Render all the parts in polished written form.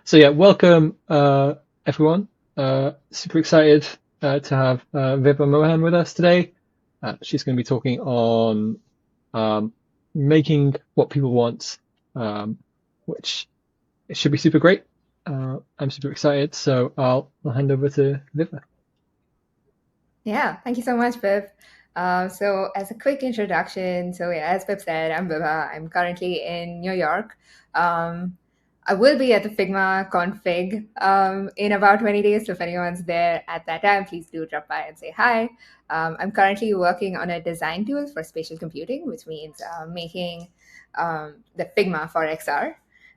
So yeah, welcome everyone. Super excited to have Viba Mohan with us today. She's going to be talking on um, making what people want, um, which it should be super great. I'm super excited, so I'll hand over to Viva. Yeah, thank you so much, Viv. So, as a quick introduction, as Viv said, I'm Viva. I'm currently in New York. Um, I will be at the Figma config in about 20 days. So, if anyone's there at that time, please do drop by and say hi. I'm currently working on a design tool for spatial computing, which means making the Figma for XR.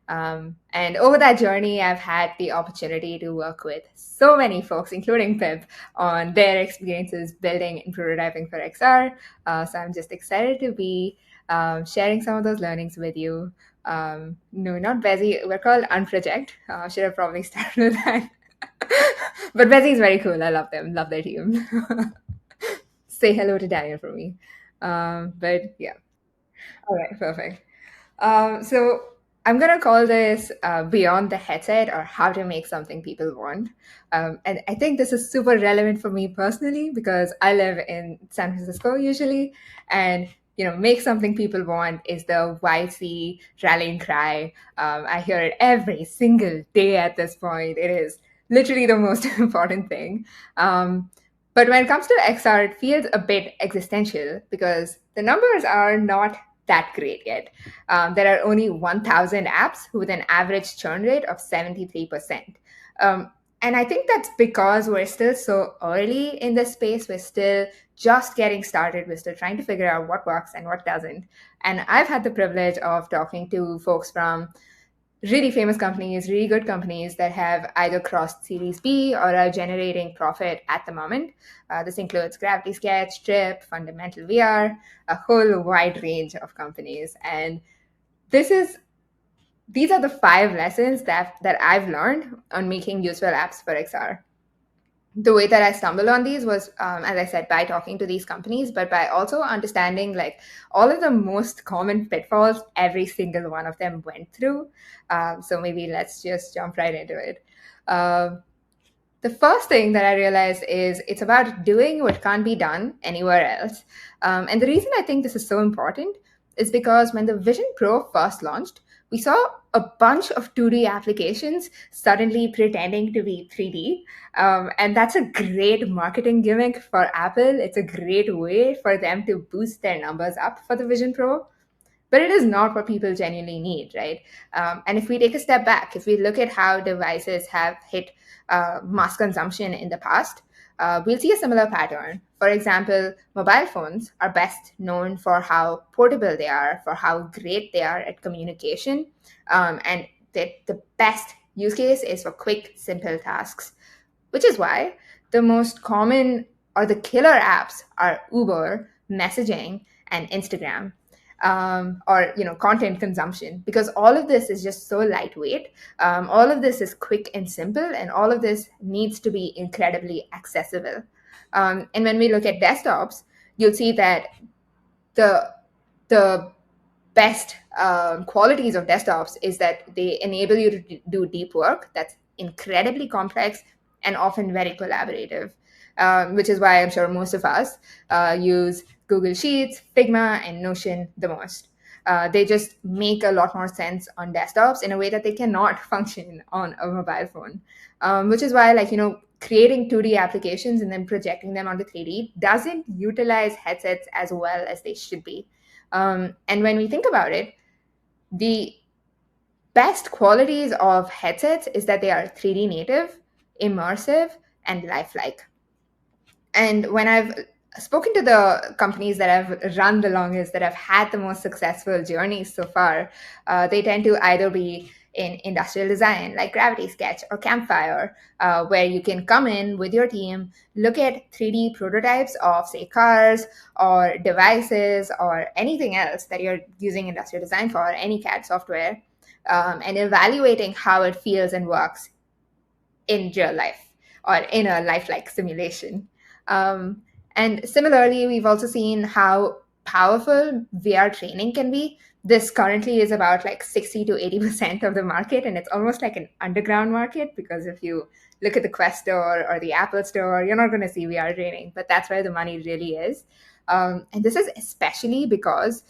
And over that journey, I've had the opportunity to work with so many folks, including Pip, on their experiences building and prototyping for XR. So I'm just excited to be sharing some of those learnings with you. No, not Bezzy. We're called Unproject. Should have probably started with that. But Bezzy is very cool. I love them. Love their team. Say hello to Daniel for me. But yeah. All right. Perfect. So I'm gonna call this beyond the headset or how to make something people want. And I think this is super relevant for me personally because I live in San Francisco usually, and make something people want is the YC rallying cry. I hear it every single day at this point. It is literally the most important thing. But when it comes to XR, it feels a bit existential because the numbers are not that great yet. There are only 1,000 apps with an average churn rate of 73%. And I think that's because we're still so early in this space. We're still just getting started. We're still trying to figure out what works and what doesn't. And I've had the privilege of talking to folks from really famous companies, really good companies that have either crossed Series B or are generating profit at the moment. This includes Gravity Sketch, Trip, Fundamental VR, a whole wide range of companies. And this is these are the 5 lessons that I've learned on making useful apps for XR. The way that I stumbled on these was, as I said, by talking to these companies, but by also understanding like all of the most common pitfalls every single one of them went through. So maybe let's just jump right into it. Um the first thing that I realized is it's about doing what can't be done anywhere else. And the reason I think this is so important is because when the Vision Pro first launched, we saw a bunch of 2D applications suddenly pretending to be 3D. And that's a great marketing gimmick for Apple. It's a great way for them to boost their numbers up for the Vision Pro, but it is not what people genuinely need, right? And if we take a step back, if we look at how devices have hit mass consumption in the past, we'll see a similar pattern. For example, mobile phones are best known for how portable they are, for how great they are at communication, and the best use case is for quick, simple tasks, which is why the most common or the killer apps are Uber, messaging, and Instagram, or content consumption, because all of this is just so lightweight. All of this is quick and simple, and all of this needs to be incredibly accessible. And when we look at desktops, you'll see that the the best qualities of desktops is that they enable you to do deep work that's incredibly complex and often very collaborative, which is why I'm sure most of us use Google Sheets, Figma, and Notion the most. They just make a lot more sense on desktops in a way that they cannot function on a mobile phone, which is why, creating 2D applications and then projecting them onto 3D doesn't utilize headsets as well as they should be. And when we think about it, the best qualities of headsets is that they are 3D native, immersive, and lifelike. And when I've spoken to the companies that have run the longest, that have had the most successful journeys so far, they tend to either be in industrial design, like Gravity Sketch or Campfire, where you can come in with your team, look at 3D prototypes of, say, cars or devices or anything else that you're using industrial design for, any CAD software, and evaluating how it feels and works in real life or in a lifelike simulation. Um, and similarly, we've also seen how powerful VR training can be. This currently is about like 60 to 80% of the market, and it's almost like an underground market, because if you look at the Quest Store or the Apple Store, you're not going to see VR training, but that's where the money really is. And this is especially because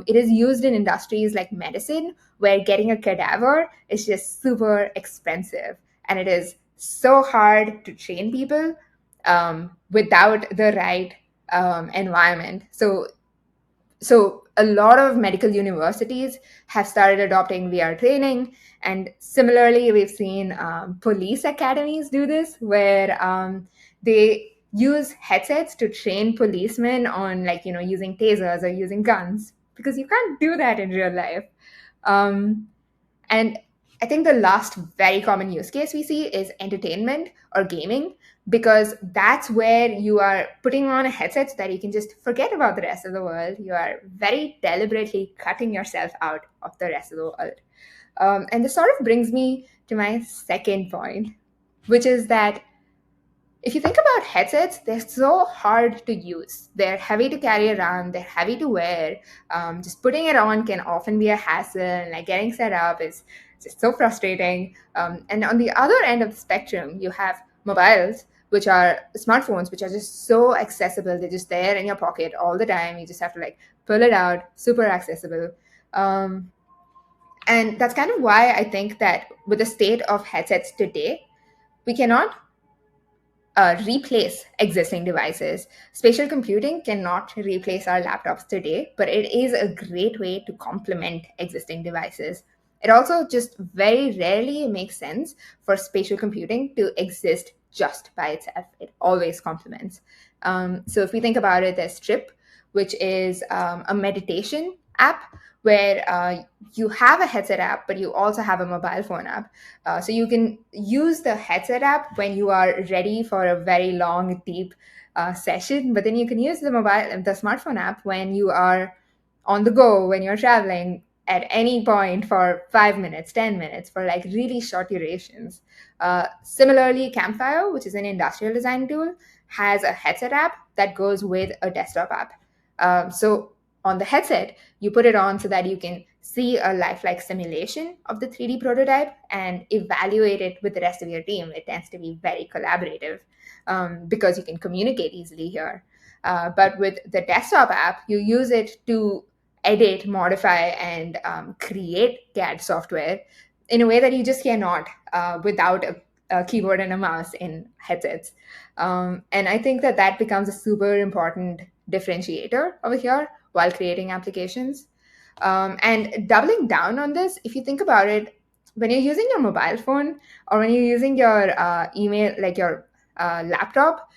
it is used in industries like medicine, where getting a cadaver is just super expensive, and it is so hard to train people without the right environment. So a lot of medical universities have started adopting VR training, and similarly, we've seen police academies do this, where they use headsets to train policemen on, like, using tasers or using guns, because you can't do that in real life. Um, and I think the last very common use case we see is entertainment or gaming, because that's where you are putting on a headset so that you can just forget about the rest of the world. You are very deliberately cutting yourself out of the rest of the world. And this sort of brings me to my second point, which is that if you think about headsets, they're so hard to use. They're heavy to carry around, they're heavy to wear. Just putting it on can often be a hassle, and like getting set up is just so frustrating. And on the other end of the spectrum, you have mobiles, which are smartphones, which are just so accessible. They're just there in your pocket all the time. You just have to like pull it out, super accessible. Um, and that's kind of why I think that with the state of headsets today, we cannot replace existing devices. Spatial computing cannot replace our laptops today, but it is a great way to complement existing devices. It also just very rarely makes sense for spatial computing to exist just by itself. It always complements. So if we think about it, there's Trip, which is a meditation app where you have a headset app, but you also have a mobile phone app. So you can use the headset app when you are ready for a very long, deep session, but then you can use the smartphone app when you are on the go, when you're traveling at any point for 5 minutes, 10 minutes, for like really short durations. Similarly, Campfire, which is an industrial design tool, has a headset app that goes with a desktop app. So on the headset, you put it on so that you can see a lifelike simulation of the 3D prototype and evaluate it with the rest of your team. It tends to be very collaborative because you can communicate easily here. But with the desktop app, you use it to edit, modify, and create CAD software in a way that you just cannot without a keyboard and a mouse in headsets. And I think that that becomes a super important differentiator over here while creating applications. And doubling down on this, if you think about it, when you're using your mobile phone or when you're using your email, like your laptop,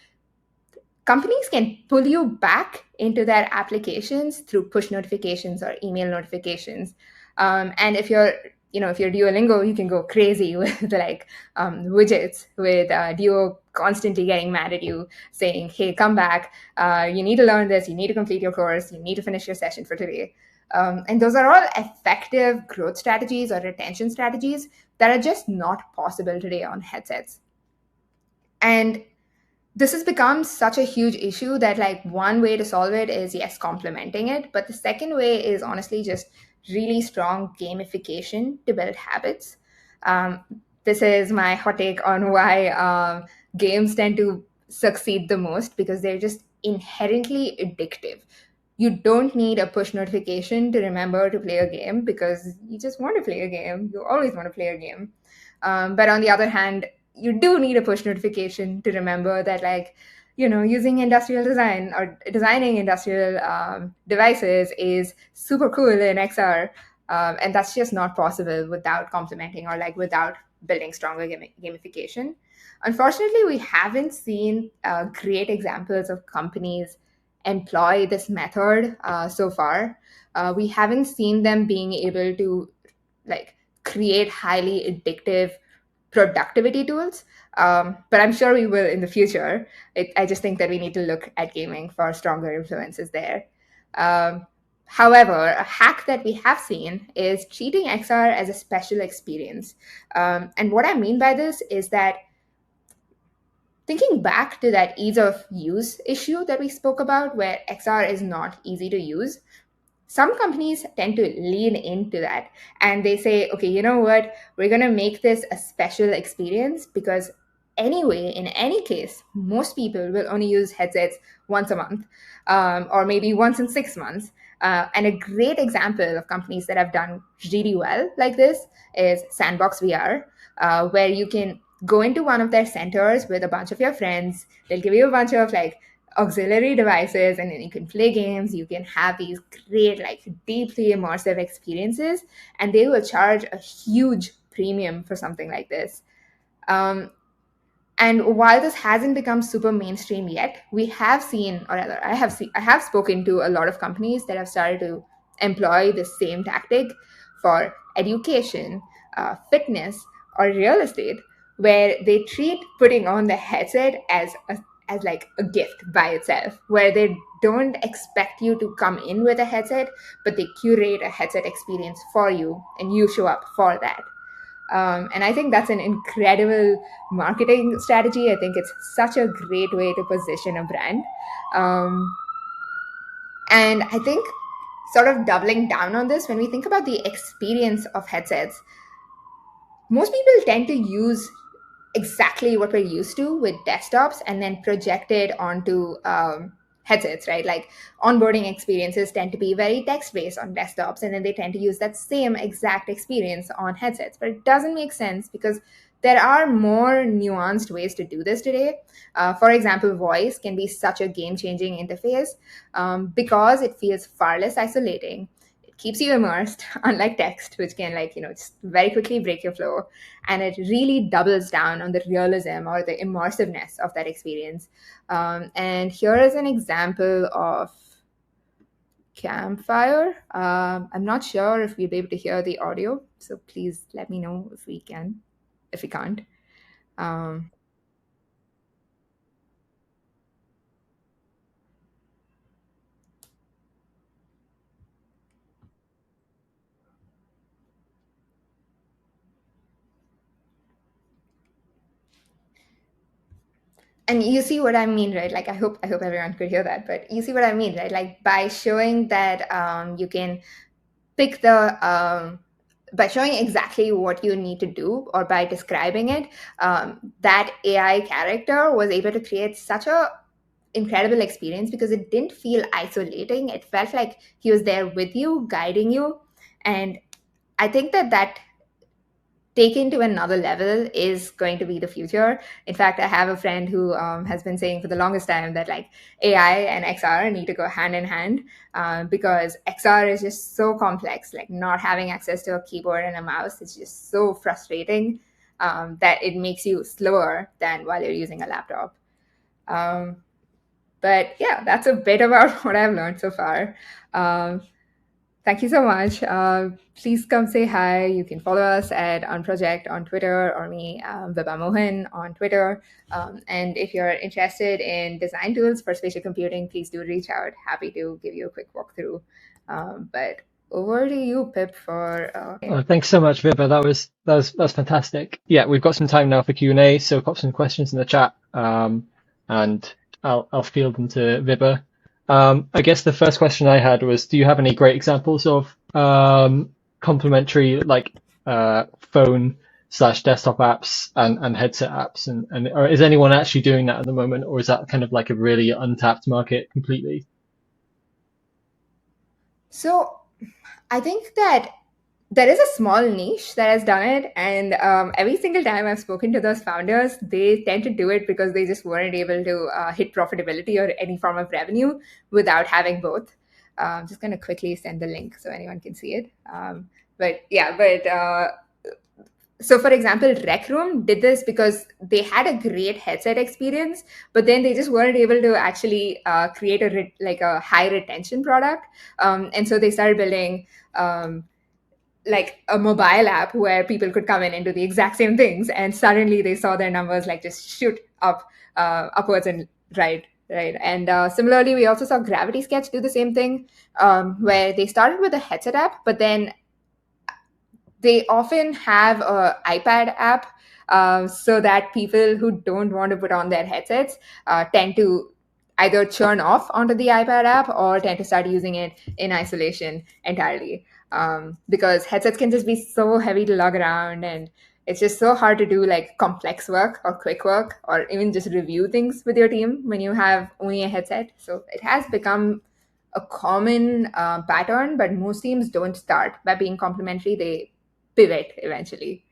companies can pull you back into their applications through push notifications or email notifications. And if you're Duolingo, you can go crazy with like widgets, with Duo constantly getting mad at you, saying, "Hey, come back! You need to learn this. You need to complete your course. You need to finish your session for today." And those are all effective growth strategies or retention strategies that are just not possible today on headsets. And this has become such a huge issue that like one way to solve it is, yes, complementing it, but the second way is honestly just really strong gamification to build habits. This is my hot take on why games tend to succeed the most, because they're just inherently addictive. You don't need a push notification to remember to play a game, because you just want to play a game. You always want to play a game. But on the other hand, you do need a push notification to remember that, like, using industrial design or designing industrial devices is super cool in XR. And that's just not possible without complementing or like without building stronger gamification. Unfortunately, we haven't seen great examples of companies employ this method so far. We haven't seen them being able to like create highly addictive productivity tools. But I'm sure we will in the future. I just think that we need to look at gaming for stronger influences there. Um, However, a hack that we have seen is treating XR as a special experience. And what I mean by this is that thinking back to that ease of use issue that we spoke about, where XR is not easy to use, some companies tend to lean into that, and they say, okay, you know what, we're going to make this a special experience because anyway, in any case, most people will only use headsets once a month, or maybe once in 6 months. And a great example of companies that have done really well like this is Sandbox VR, where you can go into one of their centers with a bunch of your friends. They'll give you a bunch of like auxiliary devices, and then you can play games. You can have these great, like deeply immersive experiences, and they will charge a huge premium for something like this. um, and while this hasn't become super mainstream yet, we have seen, or rather, I have spoken to a lot of companies that have started to employ the same tactic for education, fitness, or real estate, where they treat putting on the headset as like a gift by itself, where they don't expect you to come in with a headset, but they curate a headset experience for you, and you show up for that. And I think that's an incredible marketing strategy. I think it's such a great way to position a brand. Um, and I think sort of doubling down on this, when we think about the experience of headsets, most people tend to use exactly what we're used to with desktops and then project it onto headsets, right? Like onboarding experiences tend to be very text based on desktops, and then they tend to use that same exact experience on headsets. But it doesn't make sense because there are more nuanced ways to do this today. For example, voice can be such a game changing interface because it feels far less isolating. It keeps you immersed, unlike text, which can, like, just very quickly break your flow, and it really doubles down on the realism or the immersiveness of that experience. And here is an example of Campfire. I'm not sure if we'll be able to hear the audio, so please let me know if we can, if we can't. Um, and you see what I mean, right? Like, I hope everyone could hear that, but you see what I mean, right? Like, by showing that you can pick the by showing exactly what you need to do, or by describing it, that AI character was able to create such a incredible experience because it didn't feel isolating. It felt like he was there with you, guiding you. And I think that taken to another level is going to be the future. In fact, I have a friend who has been saying for the longest time that, like, AI and XR need to go hand in hand, because XR is just so complex. Like, not having access to a keyboard and a mouse is just so frustrating, that it makes you slower than while you're using a laptop. Um, but yeah, that's a bit about what I've learned so far. Um, Thank you so much. Please come say hi. You can follow us at Unproject on Twitter, or me, Viba Mohan, on Twitter. And if you're interested in design tools for spatial computing, please do reach out. Happy to give you a quick walkthrough. But over to you, Pip, for Thanks so much, Viva. That's fantastic. Yeah, we've got some time now for Q&A, so pop some questions in the chat, and I'll field them to Viva. I guess the first question I had was, do you have any great examples of complementary, like, phone slash desktop apps and headset apps, and or is anyone actually doing that at the moment, or is that kind of like a really untapped market completely? So I think that there is a small niche that has done it, and every single time I've spoken to those founders, they tend to do it because they just weren't able to hit profitability or any form of revenue without having both. I'm just going to quickly send the link so anyone can see it. But yeah, but so for example, Rec Room did this because they had a great headset experience, but then they just weren't able to actually create like a high retention product. And so they started building like a mobile app where people could come in and do the exact same things, and suddenly they saw their numbers like just shoot up, upwards and right. And similarly, we also saw Gravity Sketch do the same thing, where they started with a headset app, but then they often have a iPad app, so that people who don't want to put on their headsets tend to either churn off onto the iPad app or tend to start using it in isolation entirely. Because headsets can just be so heavy to lug around, and it's just so hard to do like complex work or quick work or even just review things with your team when you have only a headset. So it has become a common pattern, but most teams don't start by being complementary. They pivot eventually.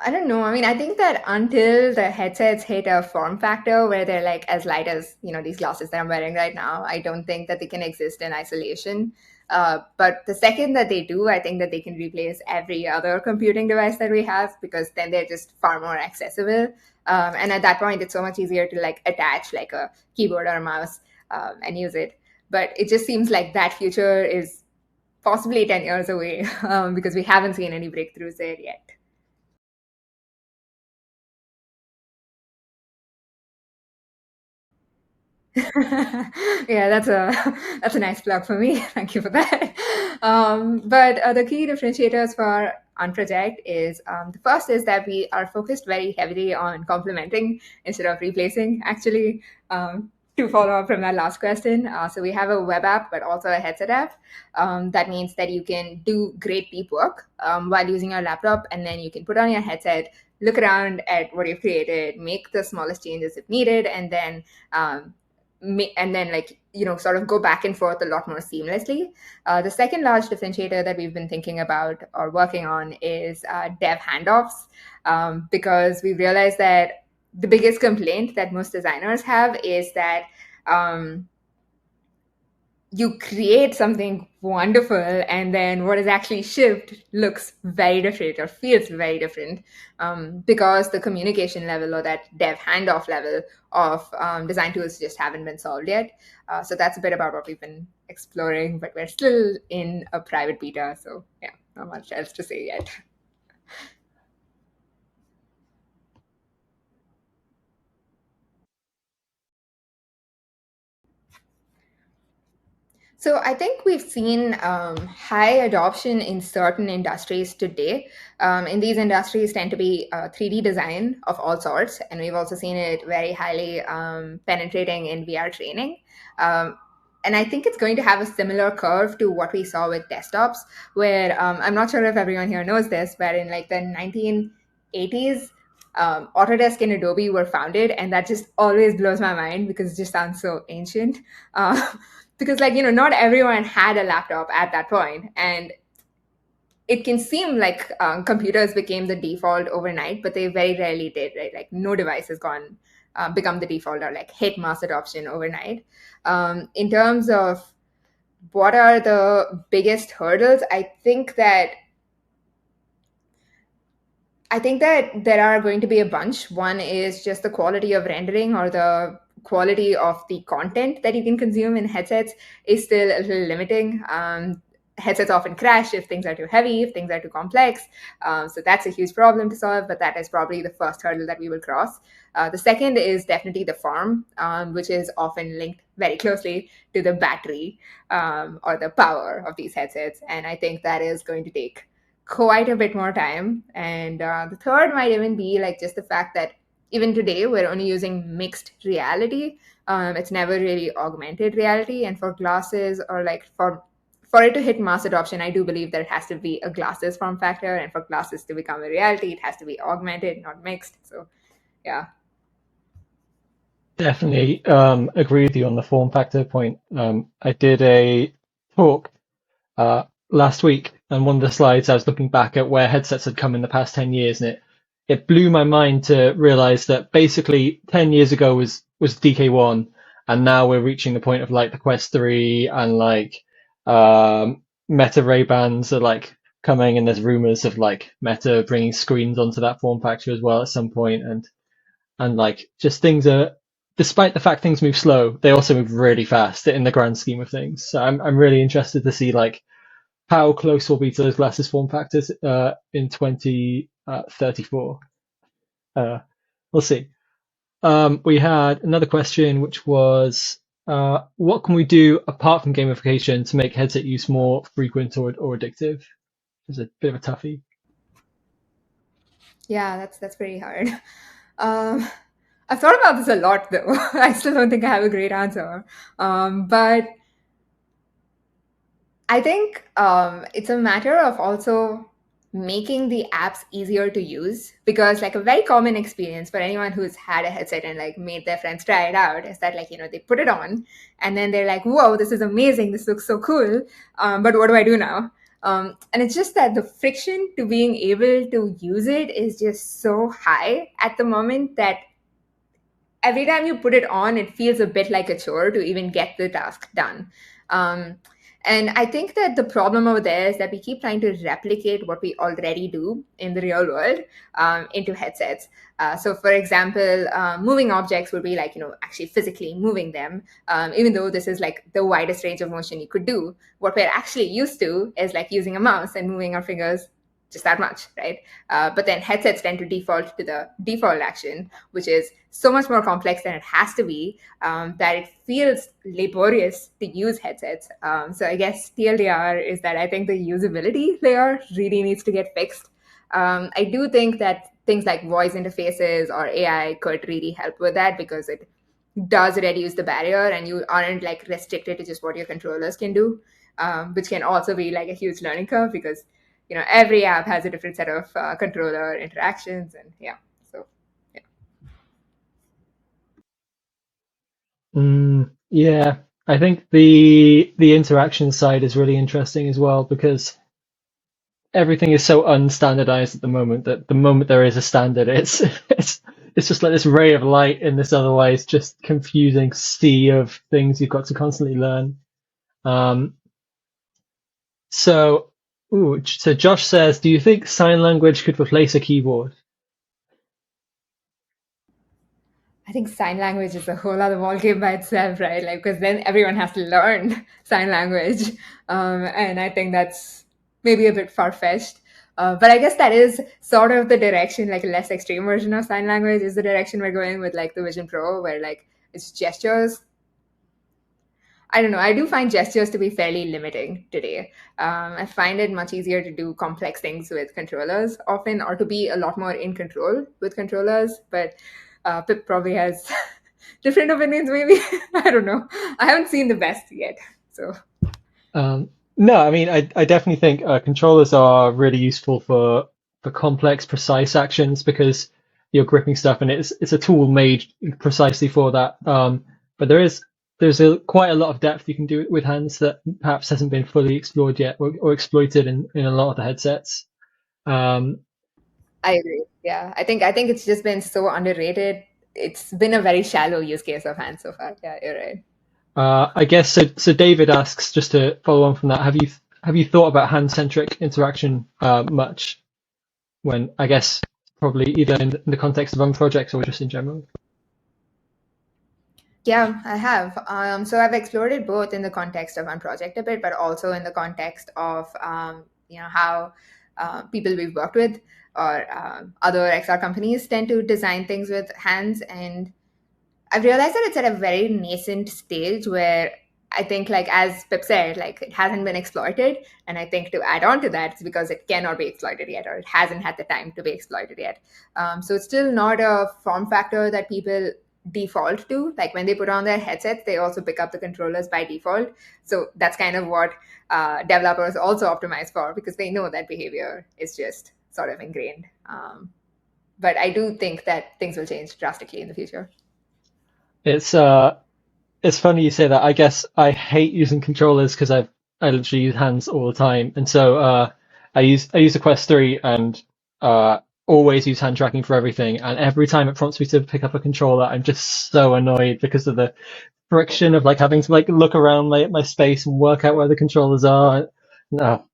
I don't know. I mean, I think that until the headsets hit a form factor where they're like as light as, these glasses that I'm wearing right now, I don't think that they can exist in isolation. But the second that they do, I think that they can replace every other computing device that we have, because then they're just far more accessible. And at that point, it's so much easier to like attach like a keyboard or a mouse and use it. But it just seems like that future is possibly 10 years away, because we haven't seen any breakthroughs there yet. Yeah, that's a nice plug for me. Thank you for that. But the key differentiators for Unproject is, the first is that we are focused very heavily on complementing instead of replacing. Actually, to follow up from that last question, so we have a web app, but also a headset app. That means that you can do great deep work while using your laptop, and then you can put on your headset, look around at what you've created, make the smallest changes if needed, and then like sort of go back and forth a lot more seamlessly. The second large differentiator that we've been thinking about or working on is dev handoffs, because we realized that the biggest complaint that most designers have is that um, you create something wonderful and then what is actually shipped looks very different or feels very different, because the communication level or that dev handoff level of design tools just haven't been solved yet. So that's a bit about what we've been exploring, but we're still in a private beta, so yeah, not much else to say yet. So I think we've seen high adoption in certain industries today. And these industries tend to be 3D design of all sorts, and we've also seen it very highly penetrating in VR training. Um, and I think it's going to have a similar curve to what we saw with desktops, where I'm not sure if everyone here knows this, but in like the 1980s, Autodesk and Adobe were founded, and that just always blows my mind because it just sounds so ancient. Uh, because not everyone had a laptop at that point, and it can seem like computers became the default overnight, but they very rarely did, right? Like no device has gone become the default or like hit mass adoption overnight. In terms of what are the biggest hurdles, I think that there are going to be a bunch. One is just the quality of rendering or the quality of the content that you can consume in headsets is still a little limiting. Headsets often crash if things are too heavy, if things are too complex. So that's a huge problem to solve, but that is probably the first hurdle that we will cross. The second is definitely the form, which is often linked very closely to the battery or the power of these headsets. And I think that is going to take quite a bit more time. And the third might even be like just the fact that even today we're only using mixed reality. It's never really augmented reality. And for glasses or like for it to hit mass adoption, I do believe that it has to be a glasses form factor, and for glasses to become a reality, it has to be augmented, not mixed. So yeah. Definitely agree with you on the form factor point. I did a talk last week, and one of the slides I was looking back at where headsets had come in the past 10 years, and it blew my mind to realize that basically 10 years ago was DK1, and now we're reaching the point of like the Quest 3 and like Meta Ray-Bans are like coming, and there's rumors of like Meta bringing screens onto that form factor as well at some point, and like just things are, despite the fact things move slow, they also move really fast in the grand scheme of things. So I'm really interested to see like how close we'll be to those glasses form factors in 2034. We'll see. We had another question, which was what can we do apart from gamification to make headset use more frequent or addictive? It's a bit of a toughie. Yeah, that's pretty hard. Um, I've thought about this a lot, though. I still don't think I have a great answer. But I think it's a matter of also making the apps easier to use because like a very common experience for anyone who's had a headset and like made their friends try it out is that like they put it on and then they're like, whoa, this is amazing, this looks so cool, but what do I do now? And it's just that the friction to being able to use it is just so high at the moment that every time you put it on, it feels a bit like a chore to even get the task done. Um, and I think that the problem over there is that we keep trying to replicate what we already do in the real world into headsets. So, for example, moving objects would be like, actually physically moving them, even though this is like the widest range of motion you could do. What we're actually used to is like using a mouse and moving our fingers just that much, right? But then headsets tend to default to the default action, which is so much more complex than it has to be, that it feels laborious to use headsets. So I guess TLDR is that I think the usability layer really needs to get fixed. I do think that things like voice interfaces or AI could really help with that because it does reduce the barrier and you aren't like restricted to just what your controllers can do, which can also be like a huge learning curve because every app has a different set of controller interactions and yeah. So yeah. Yeah, I think the interaction side is really interesting as well because everything is so unstandardized at the moment that the moment there is a standard, it's just like this ray of light in this otherwise just confusing sea of things you've got to constantly learn. Um, so Josh says, do you think sign language could replace a keyboard? I think sign language is a whole other ballgame by itself, right? Like, because then everyone has to learn sign language. And I think that's maybe a bit far fetched. But I guess that is sort of the direction, like a less extreme version of sign language is the direction we're going with, like the Vision Pro, where like it's gestures. I don't know. I do find gestures to be fairly limiting today. I find it much easier to do complex things with controllers often, or to be a lot more in control with controllers. But Pip probably has different opinions, maybe. I don't know. I haven't seen the best yet. So, No, I mean, I definitely think controllers are really useful for complex, precise actions because you're gripping stuff, and it's a tool made precisely for that. But there's quite a lot of depth you can do with hands that perhaps hasn't been fully explored yet or exploited in a lot of the headsets. Um, I agree. Yeah. I think it's just been so underrated. It's been a very shallow use case of hands so far. Yeah, you're right. I guess so. So David asks, just to follow on from that, have you thought about hand-centric interaction much? When I guess probably either in the context of one project or just in general. Yeah, I have. So I've explored it both in the context of one project a bit, but also in the context of how people we've worked with or other XR companies tend to design things with hands. And I've realized that it's at a very nascent stage where I think, like as Pip said, like it hasn't been exploited. And I think to add on to that, it's because it cannot be exploited yet, or it hasn't had the time to be exploited yet. So it's still not a form factor that people default to. Like when they put on their headsets, they also pick up the controllers by default. So that's kind of what developers also optimize for because they know that behavior is just sort of ingrained. But I do think that things will change drastically in the future. It's uh it's funny you say that. I guess I hate using controllers because I literally use hands all the time, and so I use the Quest 3 and always use hand tracking for everything. And every time it prompts me to pick up a controller, I'm just so annoyed because of the friction of like having to like look around my space and work out where the controllers are. No,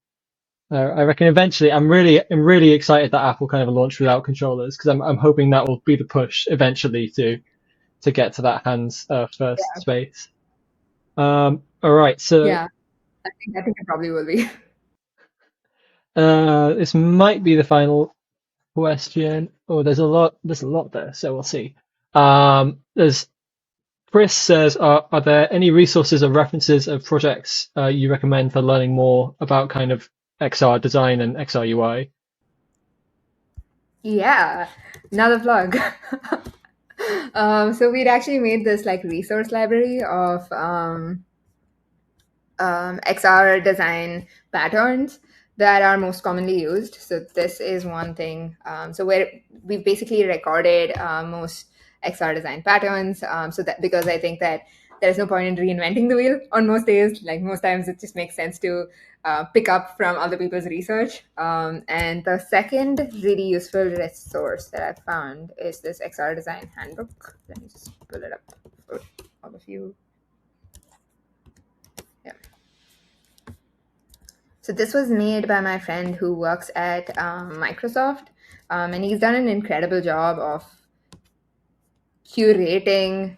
I reckon eventually I'm really excited that Apple kind of launch without controllers because I'm hoping that will be the push eventually to get to that hands first space. All right, so Yeah, I think it probably will be. this might be the final question. Oh, there's a lot there, so we'll see. There's Chris says, are there any resources or references of projects you recommend for learning more about kind of XR design and XR UI? Yeah, another plug. So we'd actually made this like resource library of XR design patterns that are most commonly used. So this is one thing. So where we've basically recorded most XR design patterns. So that because I think that there's no point in reinventing the wheel on most days. Like most times, it just makes sense to pick up from other people's research. And the second really useful resource that I found is this XR design handbook. Let me just pull it up for all of you. Yeah. So this was made by my friend who works at Microsoft, and he's done an incredible job of curating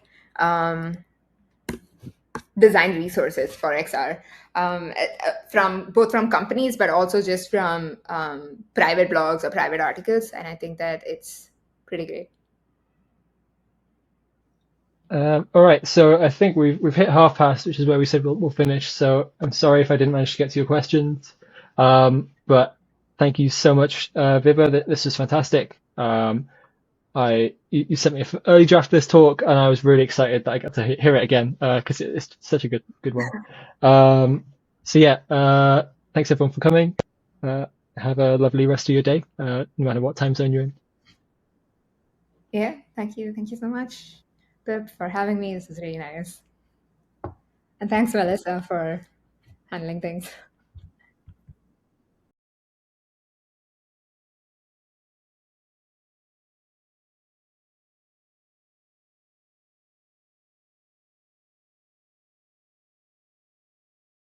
design resources for XR from both from companies, but also just from private blogs or private articles. And I think that it's pretty great. All right, so I think we've hit half past, which is where we said we'll finish. So I'm sorry if I didn't manage to get to your questions, but thank you so much, Viva. This was fantastic. You sent me an early draft of this talk, and I was really excited that I got to hear it again because it's such a good one. So yeah, thanks everyone for coming. Have a lovely rest of your day, no matter what time zone you're in. Yeah, thank you. Thank you so much, Pip, for having me. This is really nice. And thanks, Melissa, for handling things.